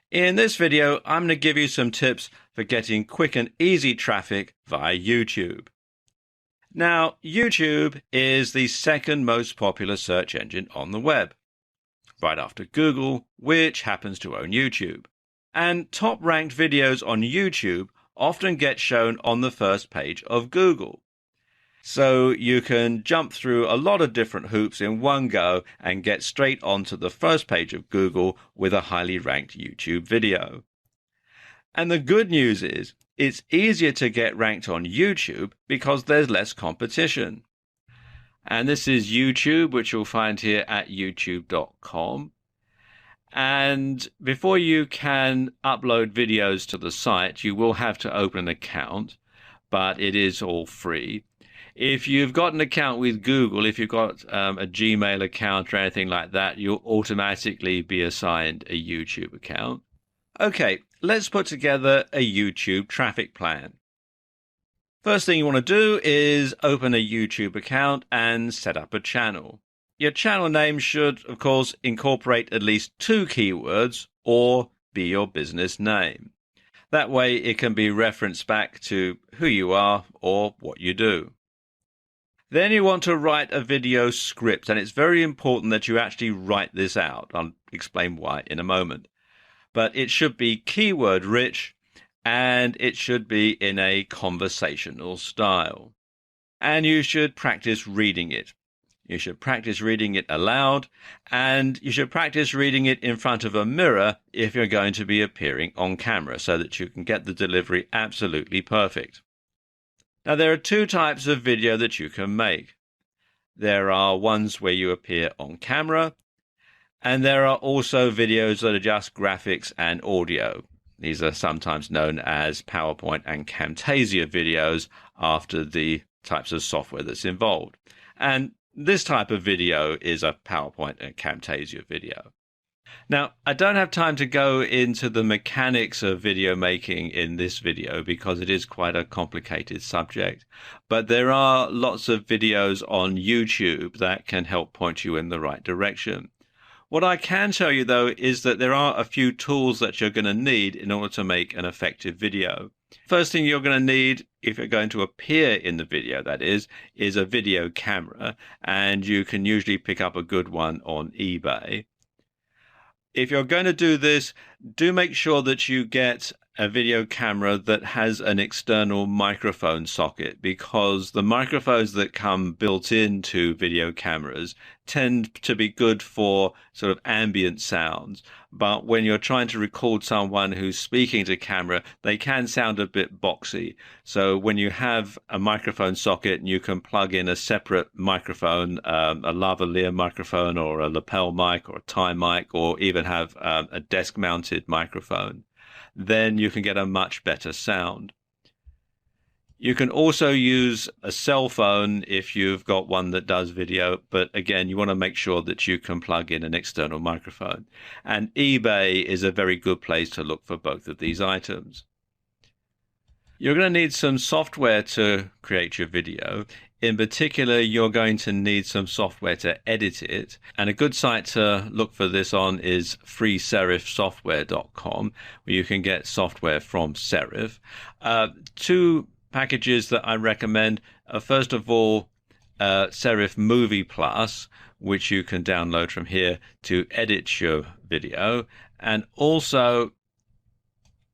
In this video, I'm going to give you some tips for getting quick and easy traffic via YouTube. Now, YouTube is the second most popular search engine on the web, right after Google, which happens to own YouTube. And top-ranked videos on YouTube often get shown on the first page of Google. So you can jump through a lot of different hoops in one go and get straight onto the first page of Google with a highly ranked YouTube video. And the good news is it's easier to get ranked on YouTube because there's less competition. And this is YouTube, which you'll find here at youtube.com. And before you can upload videos to the site, you will have to open an account, but it is all free. If you've got an account with Google, if you've got a Gmail account or anything like that, you'll automatically be assigned a YouTube account. Okay, let's put together a YouTube traffic plan. First thing you want to do is open a YouTube account and set up a channel. Your channel name should, of course, incorporate at least 2 keywords or be your business name. That way it can be referenced back to who you are or what you do. Then you want to write a video script, and it's very important that you actually write this out. I'll explain why in a moment. But it should be keyword rich, and it should be in a conversational style. And you should practice reading it. You should practice reading it aloud, and you should practice reading it in front of a mirror if you're going to be appearing on camera so that you can get the delivery absolutely perfect. Now, there are 2 types of video that you can make. There are ones where you appear on camera, and there are also videos that are just graphics and audio. These are sometimes known as PowerPoint and Camtasia videos after the types of software that's involved. And this type of video is a PowerPoint and Camtasia video. Now, I don't have time to go into the mechanics of video making in this video because it is quite a complicated subject, but there are lots of videos on YouTube that can help point you in the right direction. What I can tell you, though, is that there are a few tools that you're going to need in order to make an effective video. First thing you're going to need, if you're going to appear in the video, that is a video camera, and you can usually pick up a good one on eBay. If you're going to do this, do make sure that you get a video camera that has an external microphone socket, because the microphones that come built into video cameras tend to be good for sort of ambient sounds. But when you're trying to record someone who's speaking to camera, they can sound a bit boxy. So when you have a microphone socket and you can plug in a separate microphone, a lavalier microphone or a lapel mic or a tie mic, or even have a desk-mounted microphone, then you can get a much better sound. You can also use a cell phone if you've got one that does video, but again, you want to make sure that you can plug in an external microphone. And eBay is a very good place to look for both of these items. You're going to need some software to create your video. In particular, you're going to need some software to edit it. And a good site to look for this on is freeserifsoftware.com, where you can get software from Serif. 2 packages that I recommend are, first of all, Serif Movie Plus, which you can download from here to edit your video, and also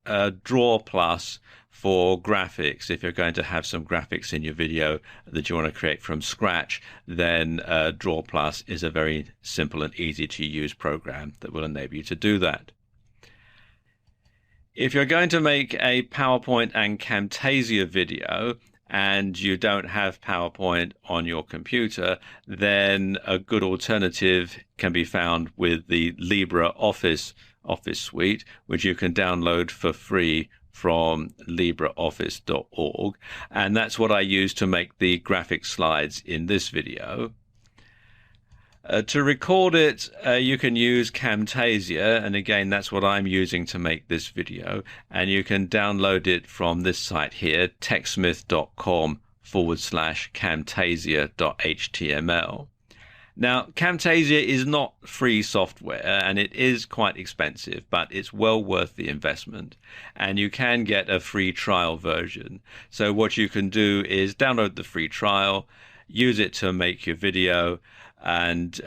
Draw Plus for graphics. If you're going to have some graphics in your video that you want to create from scratch, then Draw Plus is a very simple and easy to use program that will enable you to do that. If you're going to make a PowerPoint and Camtasia video and you don't have PowerPoint on your computer, then a good alternative can be found with the LibreOffice suite, which you can download for free from LibreOffice.org. And that's what I use to make the graphic slides in this video. To record it, you can use Camtasia, and again, that's what I'm using to make this video. And you can download it from this site here, techsmith.com/Camtasia.html. Now, Camtasia is not free software and it is quite expensive, but it's well worth the investment. And you can get a free trial version. So what you can do is download the free trial, use it to make your video, and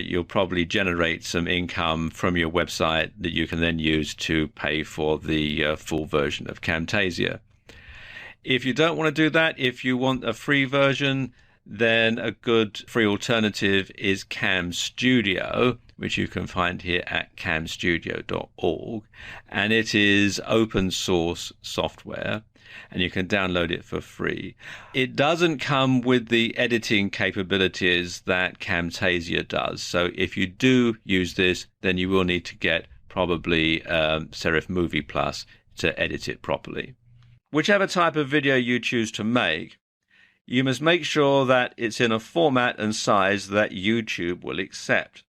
you'll probably generate some income from your website that you can then use to pay for the full version of Camtasia. If you don't want to do that, if you want a free version, then a good free alternative is Cam Studio, which you can find here at camstudio.org. And it is open source software, and you can download it for free. It doesn't come with the editing capabilities that Camtasia does. So if you do use this, then you will need to get probably Serif Movie Plus to edit it properly. Whichever type of video you choose to make, you must make sure that it's in a format and size that YouTube will accept.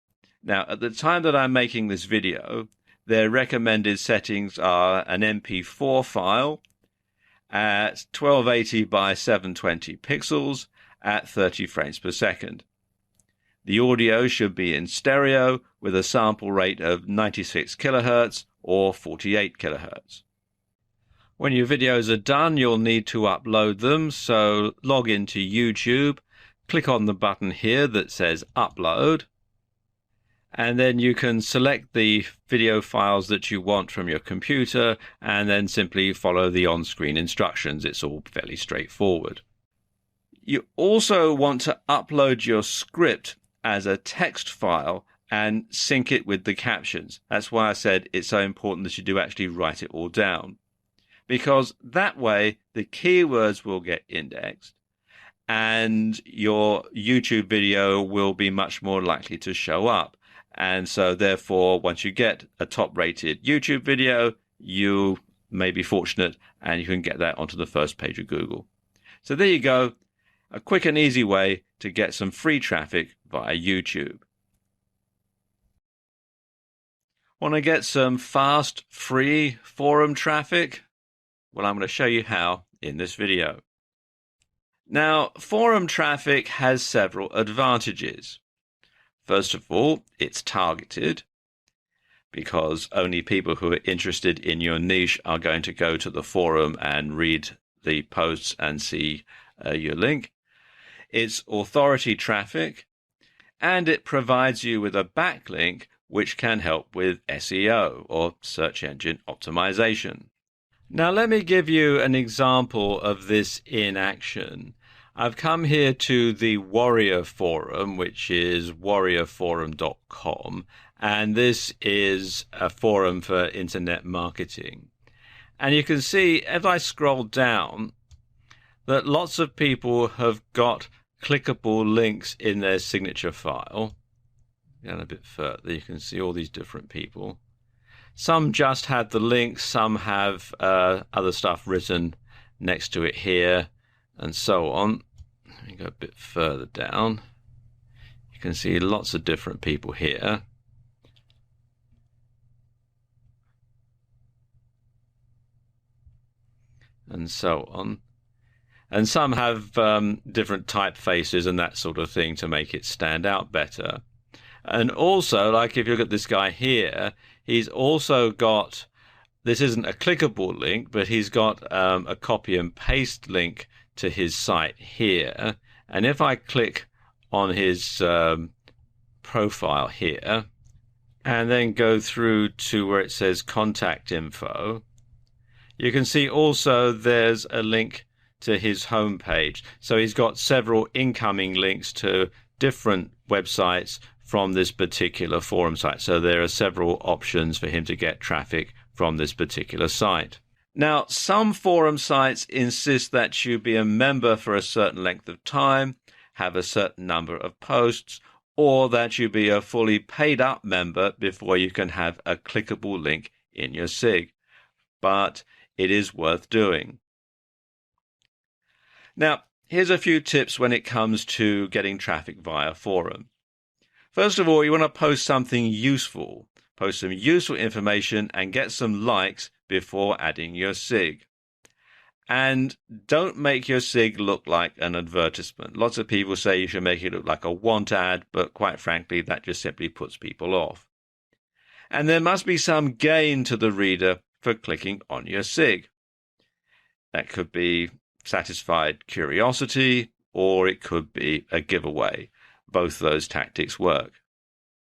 Now, at the time that I'm making this video, their recommended settings are an MP4 file at 1280 by 720 pixels at 30 frames per second. The audio should be in stereo with a sample rate of 96 kilohertz or 48 kilohertz. When your videos are done, you'll need to upload them, so log into YouTube, click on the button here that says Upload, and then you can select the video files that you want from your computer and then simply follow the on-screen instructions. It's all fairly straightforward. You also want to upload your script as a text file and sync it with the captions. That's why I said it's so important that you do actually write it all down, because that way the keywords will get indexed and your YouTube video will be much more likely to show up. And so therefore, once you get a top-rated YouTube video, you may be fortunate and you can get that onto the first page of Google. So there you go, a quick and easy way to get some free traffic via YouTube. Want to get some fast, free forum traffic? Well, I'm going to show you how in this video. Now, forum traffic has several advantages. First of all, it's targeted because only people who are interested in your niche are going to go to the forum and read the posts and see your link. It's authority traffic, and it provides you with a backlink which can help with SEO or search engine optimization. Now let me give you an example of this in action. I've come here to the Warrior Forum, which is warriorforum.com, and this is a forum for internet marketing. And you can see, if I scroll down, that lots of people have got clickable links in their signature file. Down a bit further, you can see all these different people. Some just had the link, some have other stuff written next to it here, and so on. Let me go a bit further down. You can see lots of different people here. And so on. And some have different typefaces and that sort of thing to make it stand out better. And also, like if you look at this guy here, he's also got, this isn't a clickable link, but he's got a copy and paste link to his site here. And if I click on his profile here and then go through to where it says contact info, you can see also there's a link to his homepage. So he's got several incoming links to different websites from this particular forum site. So there are several options for him to get traffic from this particular site. Now, some forum sites insist that you be a member for a certain length of time, have a certain number of posts, or that you be a fully paid up member before you can have a clickable link in your SIG. But it is worth doing. Now, here's a few tips when it comes to getting traffic via forum. First of all, you want to post something useful. Post some useful information and get some likes before adding your SIG. And don't make your SIG look like an advertisement. Lots of people say you should make it look like a want ad, but quite frankly, that just simply puts people off. And there must be some gain to the reader for clicking on your SIG. That could be satisfied curiosity, or it could be a giveaway. Both those tactics work.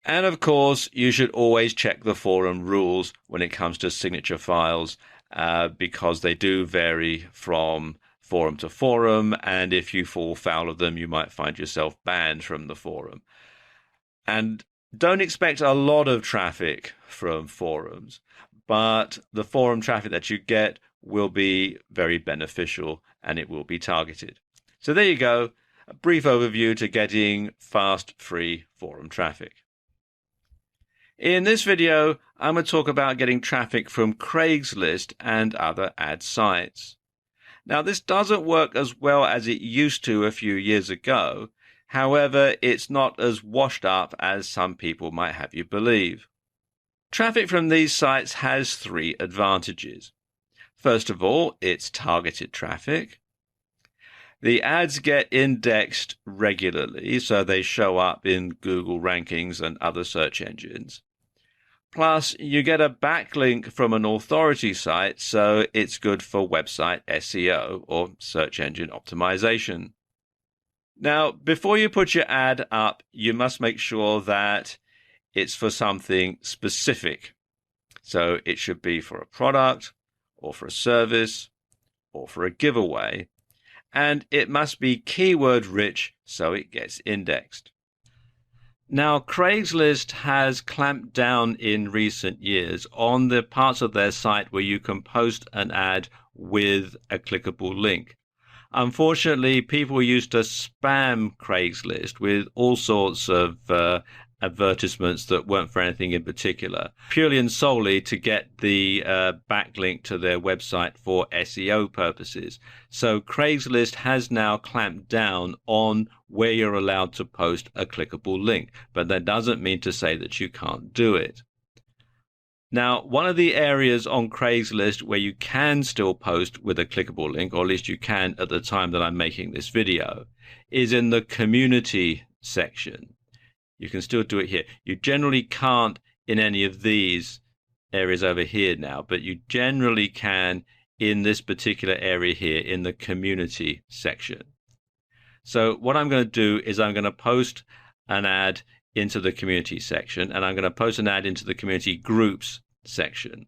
And of course, you should always check the forum rules when it comes to signature files, because they do vary from forum to forum, and if you fall foul of them, you might find yourself banned from the forum. And don't expect a lot of traffic from forums, but the forum traffic that you get will be very beneficial and it will be targeted. So there you go, a brief overview to getting fast, free forum traffic. In this video, I'm going to talk about getting traffic from Craigslist and other ad sites. Now, this doesn't work as well as it used to a few years ago. However, it's not as washed up as some people might have you believe. Traffic from these sites has three advantages. First of all, it's targeted traffic. The ads get indexed regularly, so they show up in Google rankings and other search engines. Plus, you get a backlink from an authority site, so it's good for website SEO or search engine optimization. Now, before you put your ad up, you must make sure that it's for something specific. So it should be for a product, or for a service, or for a giveaway. And it must be keyword rich so it gets indexed. Now, Craigslist has clamped down in recent years on the parts of their site where you can post an ad with a clickable link. Unfortunately, people used to spam Craigslist with all sorts of advertisements that weren't for anything in particular, purely and solely to get the backlink to their website for SEO purposes. So Craigslist has now clamped down on where you're allowed to post a clickable link, but that doesn't mean to say that you can't do it. Now, one of the areas on Craigslist where you can still post with a clickable link, or at least you can at the time that I'm making this video, is in the community section. You can still do it here. You generally can't in any of these areas over here now, but you generally can in this particular area here in the community section. So what I'm going to do is I'm going to post an ad into the community section, and I'm going to post an ad into the community groups section.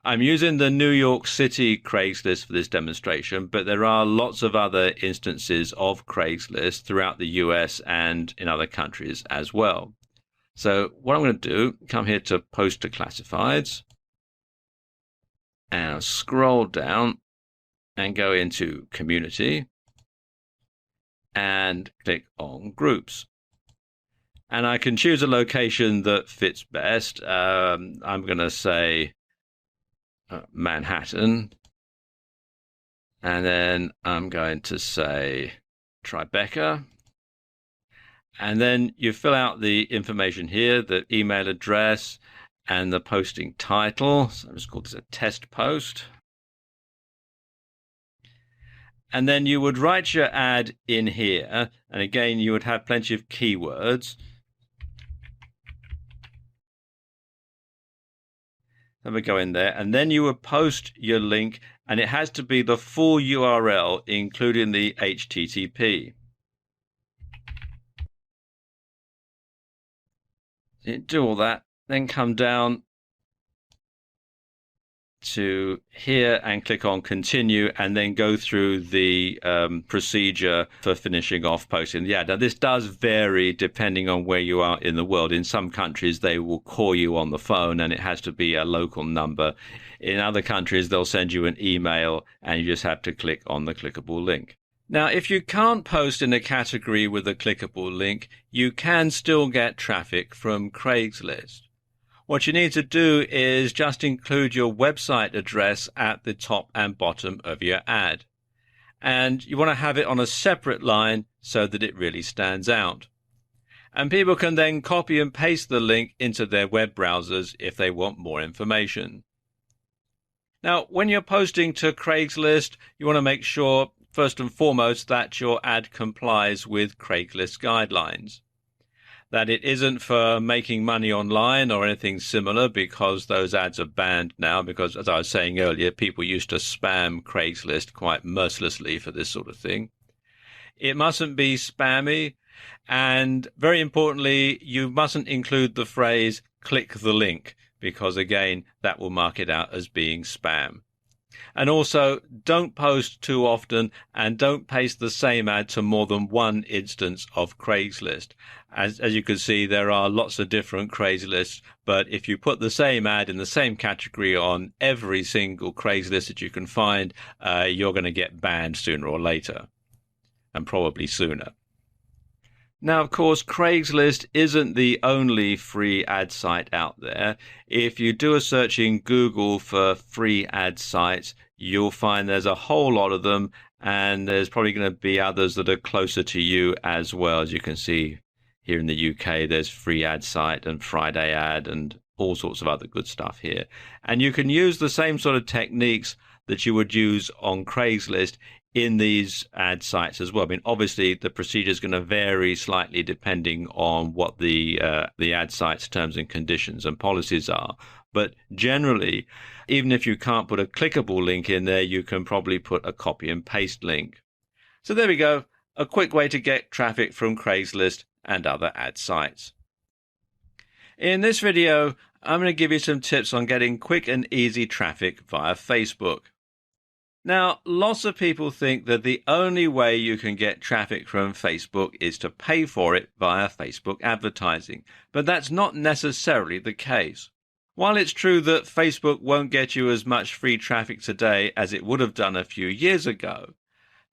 I'm using the New York City Craigslist for this demonstration, but there are lots of other instances of Craigslist throughout the US and in other countries as well. So what I'm going to do, come here to post to classifieds, and I'll scroll down and go into community and click on groups. And I can choose a location that fits best. I'm going to say Manhattan, and then I'm going to say Tribeca, and then you fill out the information here, the email address and the posting title. So I'm just call this a test post. And then you would write your ad in here, and again you would have plenty of keywords. Then we go in there, and then you would post your link, and it has to be the full URL, including the HTTP. You do all that, then come down to here and click on continue, and then go through the procedure for finishing off posting the ad. Now, this does vary depending on where you are in the world. In some countries, they will call you on the phone and it has to be a local number. In other countries, they'll send you an email and you just have to click on the clickable link. Now, if you can't post in a category with a clickable link, you can still get traffic from Craigslist. What you need to do is just include your website address at the top and bottom of your ad. And you want to have it on a separate line so that it really stands out. And people can then copy and paste the link into their web browsers if they want more information. Now, when you're posting to Craigslist, you want to make sure, first and foremost, that your ad complies with Craigslist guidelines. That it isn't for making money online or anything similar, because those ads are banned now, because, as I was saying earlier, people used to spam Craigslist quite mercilessly for this sort of thing. It mustn't be spammy, and very importantly, you mustn't include the phrase "click the link," because again, that will mark it out as being spam. And also, don't post too often, and don't paste the same ad to more than one instance of Craigslist. As you can see, there are lots of different Craigslist, but if you put the same ad in the same category on every single Craigslist that you can find, you're going to get banned sooner or later, and probably sooner. Now, of course, Craigslist isn't the only free ad site out there. If you do a search in Google for free ad sites, you'll find there's a whole lot of them, and there's probably going to be others that are closer to you as well. As you can see here in the UK, there's Free Ad Site and Friday Ad and all sorts of other good stuff here. And you can use the same sort of techniques that you would use on Craigslist in these ad sites as well. I mean, obviously, the procedure is going to vary slightly depending on what the ad site's terms and conditions and policies are. But generally, even if you can't put a clickable link in there, you can probably put a copy and paste link. So there we go, a quick way to get traffic from Craigslist and other ad sites. In this video, I'm going to give you some tips on getting quick and easy traffic via Facebook. Now, lots of people think that the only way you can get traffic from Facebook is to pay for it via Facebook advertising, but that's not necessarily the case. While it's true that Facebook won't get you as much free traffic today as it would have done a few years ago,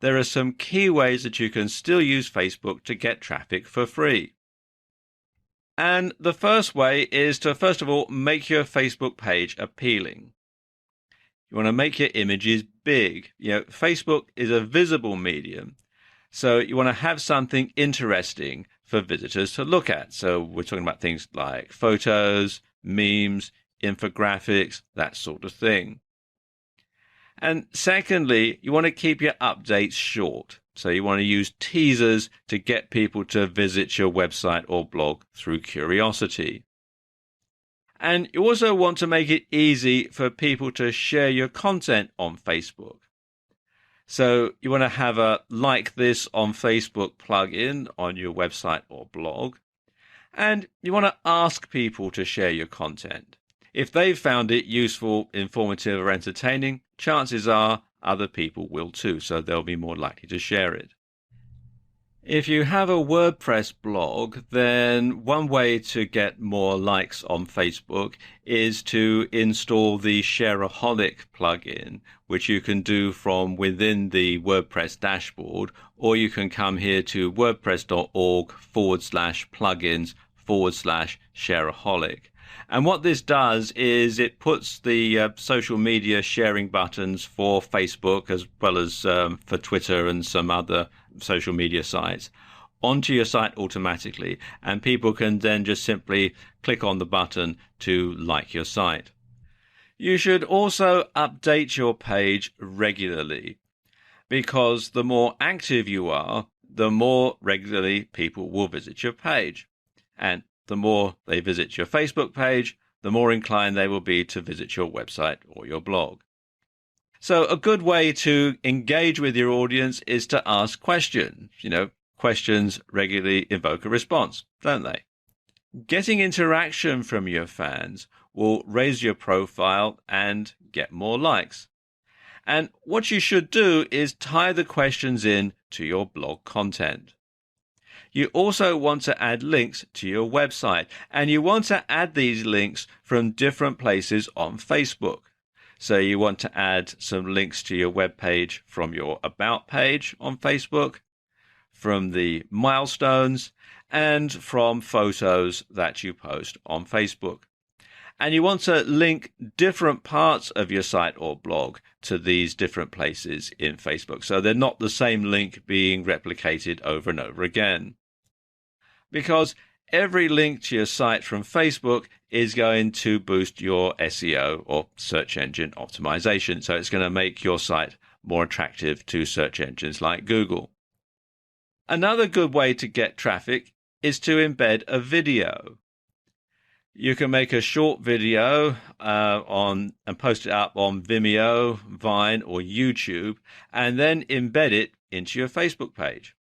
there are some key ways that you can still use Facebook to get traffic for free. And the first way is to, first of all, make your Facebook page appealing. You want to make your images big. Facebook is a visible medium, so you want to have something interesting for visitors to look at. So we're talking about things like photos, memes, infographics, that sort of thing. And secondly, you want to keep your updates short. So you want to use teasers to get people to visit your website or blog through curiosity. And you also want to make it easy for people to share your content on Facebook. So you want to have a Like This on Facebook plugin on your website or blog. And you want to ask people to share your content. If they've found it useful, informative, or entertaining, chances are other people will too, so they'll be more likely to share it. If you have a WordPress blog, then one way to get more likes on Facebook is to install the Shareaholic plugin, which you can do from within the WordPress dashboard, or you can come here to wordpress.org/plugins/Shareaholic. And what this does is it puts the social media sharing buttons for Facebook, as well as for Twitter and some other social media sites, onto your site automatically, and people can then just simply click on the button to like your site. You should also update your page regularly, because the more active you are, the more regularly people will visit your page. And the more they visit your Facebook page, the more inclined they will be to visit your website or your blog. So a good way to engage with your audience is to ask questions. Questions regularly evoke a response, don't they? Getting interaction from your fans will raise your profile and get more likes. And what you should do is tie the questions in to your blog content. You also want to add links to your website, and you want to add these links from different places on Facebook. So you want to add some links to your web page from your About page on Facebook, from the milestones, and from photos that you post on Facebook. And you want to link different parts of your site or blog to these different places in Facebook, so they're not the same link being replicated over and over again. Because every link to your site from Facebook is going to boost your SEO or search engine optimization. So it's going to make your site more attractive to search engines like Google. Another good way to get traffic is to embed a video. You can make a short video and post it up on Vimeo, Vine, or YouTube, and then embed it into your Facebook page.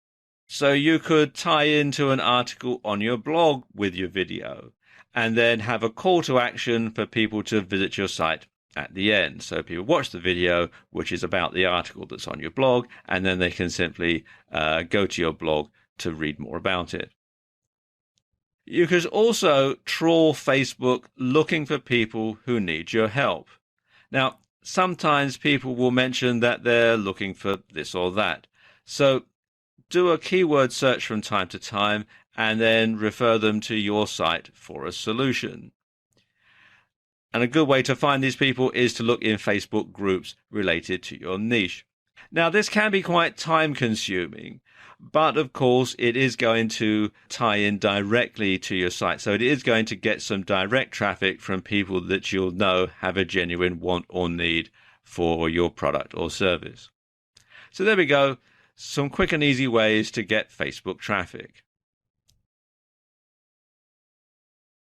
So you could tie into an article on your blog with your video, and then have a call to action for people to visit your site at the end. So people watch the video, which is about the article that's on your blog, and then they can simply go to your blog to read more about it. You could also trawl Facebook looking for people who need your help. Now, sometimes people will mention that they're looking for this or that. So do a keyword search from time to time and then refer them to your site for a solution. And a good way to find these people is to look in Facebook groups related to your niche. Now, this can be quite time consuming, but of course it is going to tie in directly to your site. So it is going to get some direct traffic from people that you'll know have a genuine want or need for your product or service. So there we go. Some quick and easy ways to get Facebook traffic.